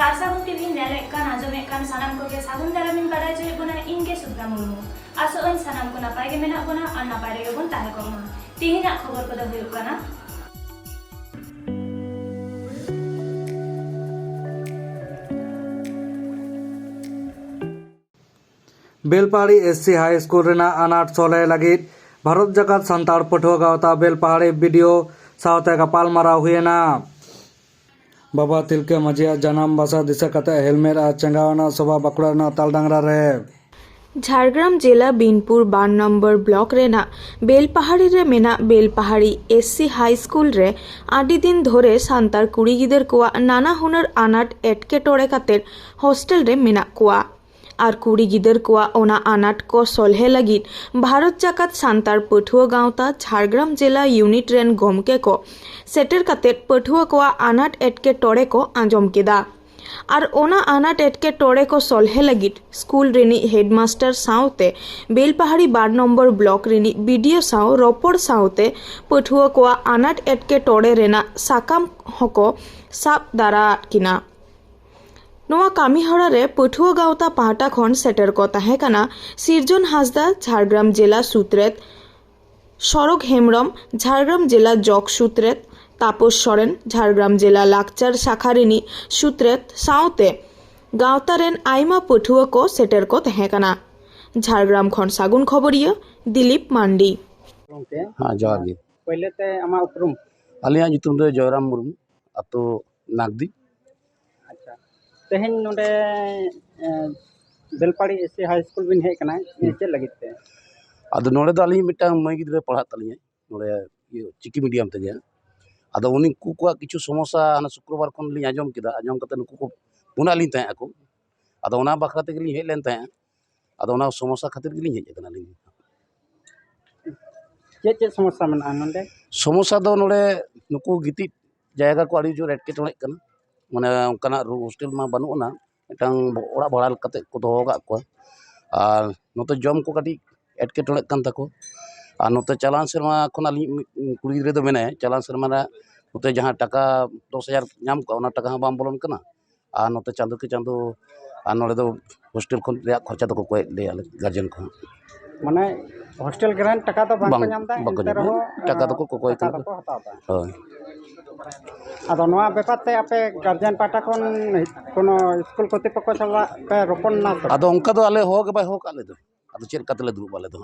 सार सागुन टीवी नेलेक कान आजमेक कान सानाम को के सागुन दारामिन बाडाय जय बोना इनके सुद्धा मुर्मू आसो अन सानाम को नापाय गे मेना बोना और नापाय रे बोन ताहे कोमा तिहिना खबर को द हुयुग काना बेलपहाड़ी एससी हाई स्कूल रेना अनाट सोले लगित भारत जाकात सांताड़ पठुआ गावता बेलपहाड़ी वीडियो सावते गापालमाराव हुयेना। बाबा तिलके माझिया जनाम बासा दिशा कते हेलमेट आ चेंगावना सभा बाकुड़ा तालडांगरा रे झारग्राम जिला बिनपुर 12 नम्बर ब्लॉक रेना बेलपहाड़ी रे मेना बेलपहाड़ी एससी हाई स्कूल रे आडी दिन धोरे सांतार कुड़ी गिदर कुआ नाना हुनर आनाट एटकेटोड़े खातिर हॉस्टल रे मेना कुआ और कुड़ी गिदर कुआ ओना आनाट को सलहे लगित भारत जाकात सांतार पठुआ गावता झारग्राम जिला यूनिट रेन गमके को सेटर खातिर पठुआ कुआ आनाट एटकेटोड़े को आंजम केदा और ओना आनाट एटकेटोड़े को सलहे लगित school Rini headmaster साउते Belpahari 12 number block Rini BDO साउ रोपड़ साउते पठुआ कुआ आनाट एटकेटोड़े रेना साकाम हको साब दारा किना नोआ कामी हड़ा रे पठुआ गावता पाहटा खन सेटर को ताहे कना सिरजन हासदा झारग्राम जिला सुत्रेत सरग हेमरम झारग्राम जिला जग सुत्रेत तापस सोरेन झारग्राम जिला लाकचार शाखारिनी सुत्रेत साउते गावता रेन आइमा पठुआ को सेटर को ताहे कना झारग्राम खन सागुन खबरिया दिलीप मांडी। हाँ जोहार गे पहले ते आमा उपरुम अलिया जुतुम दो जयराम मुर्मू अतो नागदी। अच्छा तेहेन नोडे बेलपहाड़ी एससी हाई स्कूल बिन हेज कना चे लगित ते अदो नोडे दो अलिया मिटा मई गिद्रे पढ़ा तलिया नोडे ये चिकी मीडियम ते जे अदो उनी कुकुआ किछु समस्या आना शुक्रवार खन लिं आजम किदा आजम कते नुकु को पुना लिं ताहे ako अदो ओना बखरा ते गिलिं हेज लेन ताहे अदो ओना समस्या खातिर गिलिं हेज कना लिं चे समस्या मना नोडे समस्या दो नोडे नुकु गिति जायगा को आड़ी जोर एटकेटोड़े कना माने उनकाना हॉस्टल मा बानुना मिटांग ओड़ा भाड़ा कते को दोहो का को और नोते जम को काटी एटकेटोड़े कान ताको और नोते चालान सेरमा खन आली कुड़ी गिद्रे दो मेने चालान सेरमा नोते जहाँ टाका 10,000 नाम को ओना टाका बाम बोलन कना और नोते चांदो के चांदो और नोडे दो हॉस्टल खन रे खर्चा तो को ले आले गार्जियन को माने हॉस्टल ग्रांट टाका तो बांको नामदा बांको टाका तो को कोई टाका तो हतावता होय आदो नोआ बेपार ते आपे गार्जियन पाटा कोन कोनो स्कूल कर्तृपक्ष चला पे रोपण ना अदो उनका दो आले हो के बाय हो काले दो अदो चेर कातले दुरु बाले दो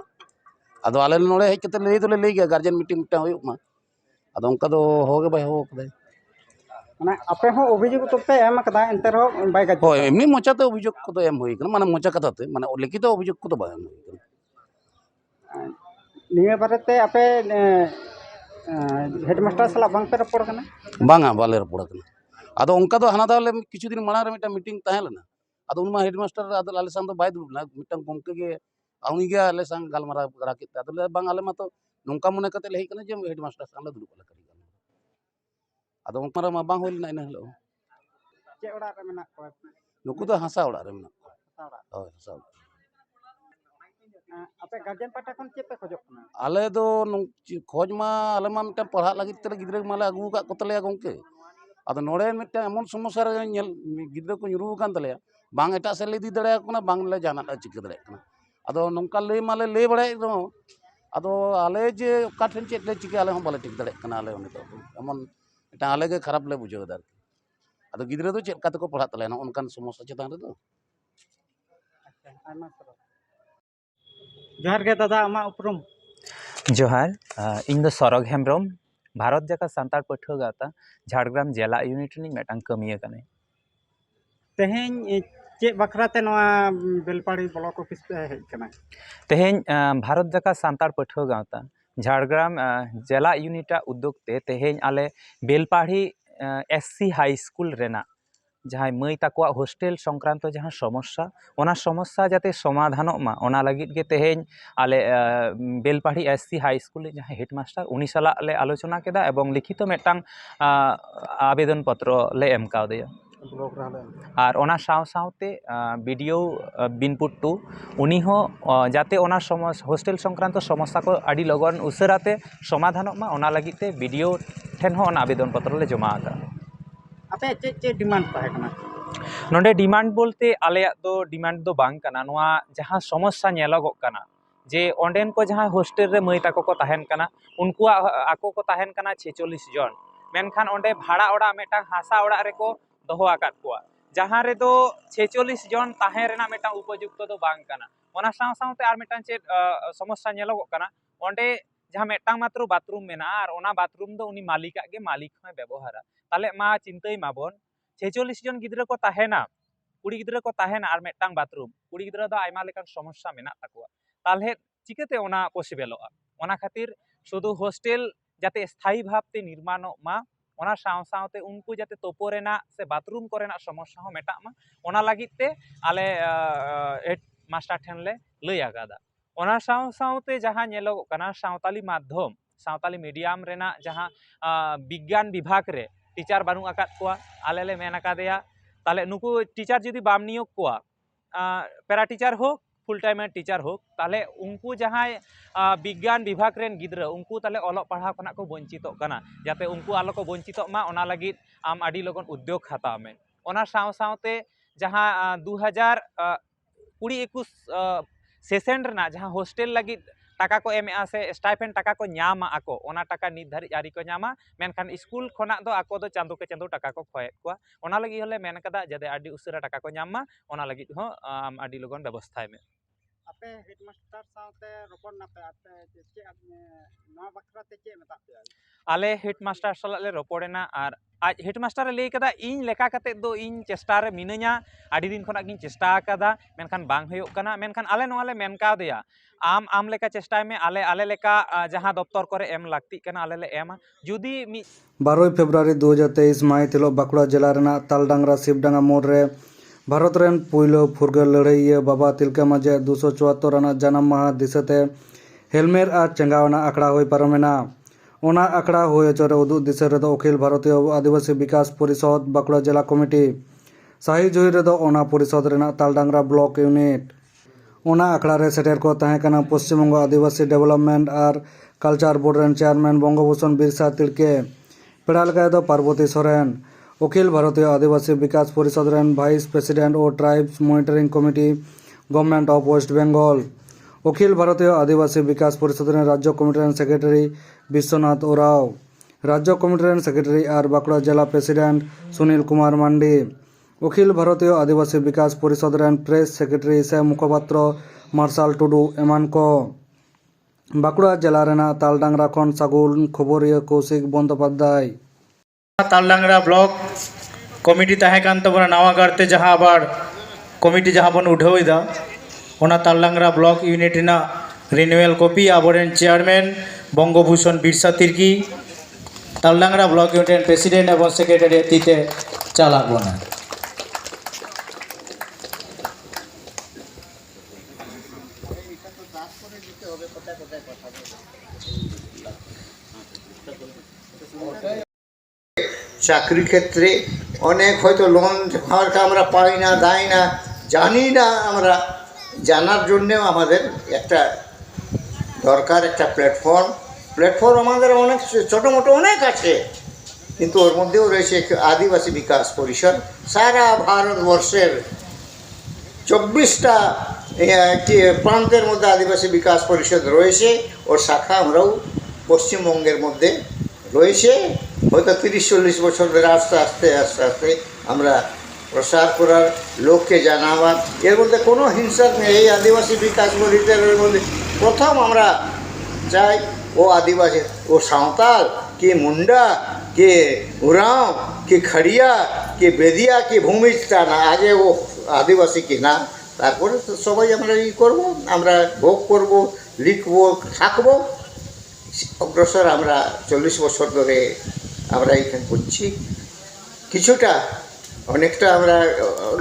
अदो आले नोडे हेज कते ले तो ले गया गार्जियन मीटिंग मिटा होय मा अदो उनका दो हो के बाय हो कदे माने आपे हो अभियोग तो पे एम कदा एंतर हो बाय गाज होय एमनी मोचाते अभियोग को तो एम होय कना माने मोचा कथाते माने लिखित अभियोग को तो बाय एम होय कना निये बारेते आपे हेडमास्टर साला बांग पे रपड़ कना बांगा बाले रपड़ कना अदो उनका दो हाना दाले किछु दिन माना रे मिटा मीटिंग ताहे लेना अदो उनमा हेडमास्टर अदो आले संग दो बाय दुरुना मिटन गमके गे आउनी गे आले संग गालमारा करा किता अदो ले बांग आले मा तो नोंका मने कते ले कना जे हेडमास्टर संग दुरु बाले करी अदो उनका मा बांग होइलना इन हेलो चे ओड़ा रे मेना को नुकु दो हासा ओड़ा रे मेना होय हासा आपे गार्जियन पाटा कोन चे पे खोजक कना आले दो खोज मा आले मा मिटा पढ़ा लागित ते गिद्रे माले आगु का कोतले गंके अदो नोडे मिटा एमन समस्या रे नेल गिद्रे को ᱧᱩᱨᱩ कान तले बांग एटा से ले दी दड़े कना बांग ले जाना चिक दड़े कना अदो नोंका ले माले ले बड़े रो अदो आले जे का ठन चेत ले चिके आले हम बाले टिक दड़े कना आले उनी तो एमन एटा आले गे खराब ले बुझो दार अदो गिद्रे दो चेत काते को पढ़ा तले न उनकान समस्या चेतान रे दो अच्छा आमा सरो जोहार गे दादा आमा उपरुम जोहार इन दो सरग हेमरम भारत जाकात सांतार पठुआ गावता झारग्राम जिला यूनिट नि मेटांग कमिया कने तेहेन चे बखराते नोआ बेलपहाड़ी ब्लॉक ऑफिस पे हेज कना तेहेन भारत जाकात सांतार पठुआ गावता झारग्राम जिला यूनिट उद्योग ते तेहेन आले बेलपहाड़ी एससी हाई स्कूल रेना जहाँ मई ताकुआ हॉस्टेल संक्रांत जहाँ समस्या ओना समस्या जाते समाधान मा ओना लगित गे तेहेन आले बेलपहाड़ी एससी हाई स्कूल जहाँ हेडमास्टर उनी साला ले आलोचना केदा एवं लिखित मेटांग आवेदन पत्र ले एम कावदेया और ओना साव सावते बीडीओ बिनपुर 2 उनी हो जाते ओना हॉस्टेल संक्रांत समस्या को आड़ी लगन उसराते समाधान मा ओना लगिते बीडीओ ठेन हो ओना आवेदन पत्र ले जमा आका आपे चे डिमांड ताहे कना नोडे डिमांड बोलते आलेया दो डिमांड दो बांग कना नोआ जहां समस्या नेलोगो कना जे ओंडेन को जहां हॉस्टेल रे मई ताको को ताहेन कना उनकुआ आको को ताहेन कना 46 जन मेनखान ओंडे भाड़ा ओड़ा मेटा हासा ओड़ा रे को दोहो आकात कोआ जहां रे दो 46 जन ताहे रेना मेटा उपयुक्त दो बांग कना ओना साव सावते आर मेटा चे समस्या नेलोगो कना ओंडे जहां मेटा मात्र बाथरूम मेना आर ओना बाथरूम दो उनी मालिका गे मालिक होय व्यवहारा ताले मा चिंताई माबन 46 जन गिद्रा को ताहेना कुड़ी गिद्रा को ताहेना आर मेटांग बाथरूम कुड़ी गिद्रा दो आयमा लेकान समस्या मेना ताकुआ ताले चिकाते ओना पसिबेलोआ ओना खातिर शुधु हॉस्टेल जाते स्थायी भावते निर्माणो मा ओना साव सावते उनको जाते तोपोरेना से बाथरूम कोरेना समस्या हो मेटा मा ओना लागिते आले हेड मास्टर ठेन ले लई आगादा ओना साव सावते जहां नेलोग कना सावताली माध्यम सावताली मीडियम रेना जहां विज्ञान विभाग रे टीचर बानु आकात कोआ आले ले मेन आकादेया ताले नुकु टीचर जदि बाम नियोग कोआ पैरा टीचर हो फुल टाइम टीचर हो ताले उनको जहां विज्ञान विभाग रेन गिद्रा उनको ताले ओलो पढ़ा खना को वंचितो कना जाते उनको आलो को वंचितो मा ओना लगी आम आडी लगन उद्योग खाता में ओना साव सावते जहां 2020-21 सेशन रेना जहां हॉस्टेल लगी टाका को एम से स्टाइपेंड टाका को न्यामा आको ओना टाका नित धारी आरी को न्यामा मेनखान स्कूल खोना दो आको दो चांदो के चांदो टाका को खोए कोआ ओना लगी होले मेन कदा जदे आडी उसिरा टाका को न्यामा ओना लगी हो आम आडी लगन व्यवस्था में आपे हेडमास्टर साथे रोपन नापे आपे चे नवा बखराते चे मेता पे आले हेडमास्टर सालाले रोपड़ेना और आज हेडमास्टर लई कदा इन लेका कते दो इन चेष्टा रे मिनया आडी दिन खोना गिन चेष्टा कदा मेनखान बांग होयो कना मेनखान आले नोआले मेनका देया आम लेका चेष्टा में आले लेका जहां दफ्तर करे एम लागती कना आले ले एमा जुदी 12 फेब्रुआरी 2023 माहित हिलो बांकुड़ा जिला रेना तालडांगरा शिवडांगा मोड़ रे भारत रेन पुइलो फुरगल लड़ाई बाबा तिलका माजे 274 आना जन्म माह दिसते हेलमेट और चेंगावना आखड़ा होय पारमेना ओना आखड़ा होय चोरे उदुग दिसे रेदो अखिल भारतीय आदिवासी विकास परिषद बांकुड़ा जिला कमिटी साही जुही रेदो ओना परिषद रेना तालडांगरा ब्लॉक यूनिट ओना आखड़ा रे सेटेर को ताहे कना पश्चिम बंग आदिवासी डेवलपमेंट और कल्चर बोर्ड रेन चेयरमैन बंगोभूषण बिरसा तिलके पेड़ा लगा दो पार्वती सोरेन अखिल भारतीय आदिवासी विकास परिषद रेन वाइस प्रेसिडेंट और tribes monitoring committee government of West Bengal Akhil Bharatiya Adivasi Vikas Parishad रेन राज्य कमिटी रेन सेक्रेटरी विश्वनाथ ओराव राज्य कमिटी रेन सेक्रेटरी और बांकुड़ा जिला president Sunil Kumar Mandi Akhil Bharatiya Adivasi Vikas Parishad rain press secretary से मुखपात्र मार्शल टुडू एमान को बांकुड़ा जिला रेना तालडांगरा खन सागुन खबरिया कौशिक बंदोपाध्याय तालडांगरा ब्लॉक कमिटी ताहे कान तबना नवा गारते जहां आबार कमिटी जहां बन उठावदा ओना तालडांगरा ब्लॉक यूनिट ना रिन्यूअल कॉपी आबोरेन chairman Bangabhushan Birsa Tirkey Taldangra block unit president एवं सेक्रेटरी तीते चाला बना চাকরি ক্ষেত্রে অনেক হয়তো লোন হওয়ার আমরা পাই না দাই না জানি না আমরা জানার জন্যেও আমাদের একটা দরকার একটা প্ল্যাটফর্ম আমাদের অনেক ছোটো মোটো অনেক আছে কিন্তু ওর মধ্যেও রয়েছে আদিবাসী বিকাশ পরিষদ সারা ভারতবর্ষের 24টা প্রান্তের মধ্যে আদিবাসী বিকাশ পরিষদ রয়েছে ওর শাখা আমরাও পশ্চিমবঙ্গের মধ্যে রয়েছে হয়তো 30-40 বছর ধরে আস্তে আস্তে আমরা প্রসার করার লোককে জানাবার এর মধ্যে কোনো হিংসা নেই এই আদিবাসী বিকাশ পরিষদের মধ্যে প্রথম আমরা চাই ও আদিবাসী ও সাঁওতাল কে মুন্ডা কে উরাঁও কে খড়িয়া কে বেদিয়া কে ভূমিষ্ঠা না আগে ও আদিবাসী কি না তারপরে তো সবাই আমরা ই করবো আমরা ভোগ করব লিখবো থাকবো অগ্রসর আমরা 40 বছর ধরে আমরা এখানে করছি কিছুটা অনেকটা আমরা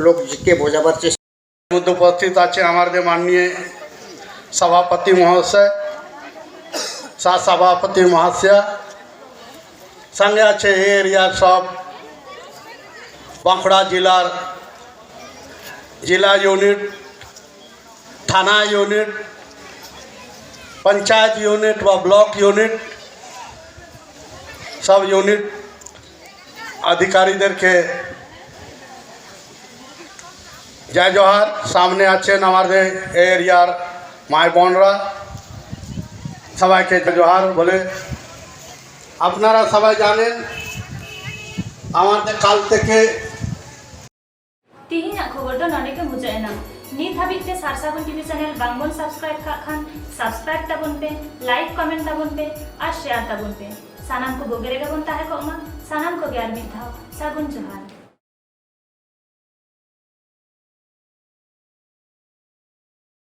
লোককে বোঝাবার চেষ্টা মধ্যে উপস্থিত আছে আমাদের মাননীয় সভাপতি মহাশয় সহ সভাপতি মহাশয় সঙ্গে আছে এরিয়ার সব বাঁকুড়া জেলার জেলা ইউনিট থানা ইউনিট पंचायत यूनिट व ब्लॉक यूनिट सब यूनिट अधिकारी के जय जोहार सामने आছেন আমাদের এরিয়ার মাই বোনরা সবাইকে জোহার বলে আপনারা সবাই জানেন আমাদের কাল থেকে तिहिना खबर दो नॉने के मुझेना नीत हाबिट ते सारसागुन टीवी चैनल बांगबन सब्सक्राइब का खान सब्सक्राइब ताबुन पे लाइक कमेंट ताबुन पे और शेयर ताबुन पे सानाम को बोगेरे का बन ताहे को मा सानाम को ग्यार मिथाओ सागुन जोहार।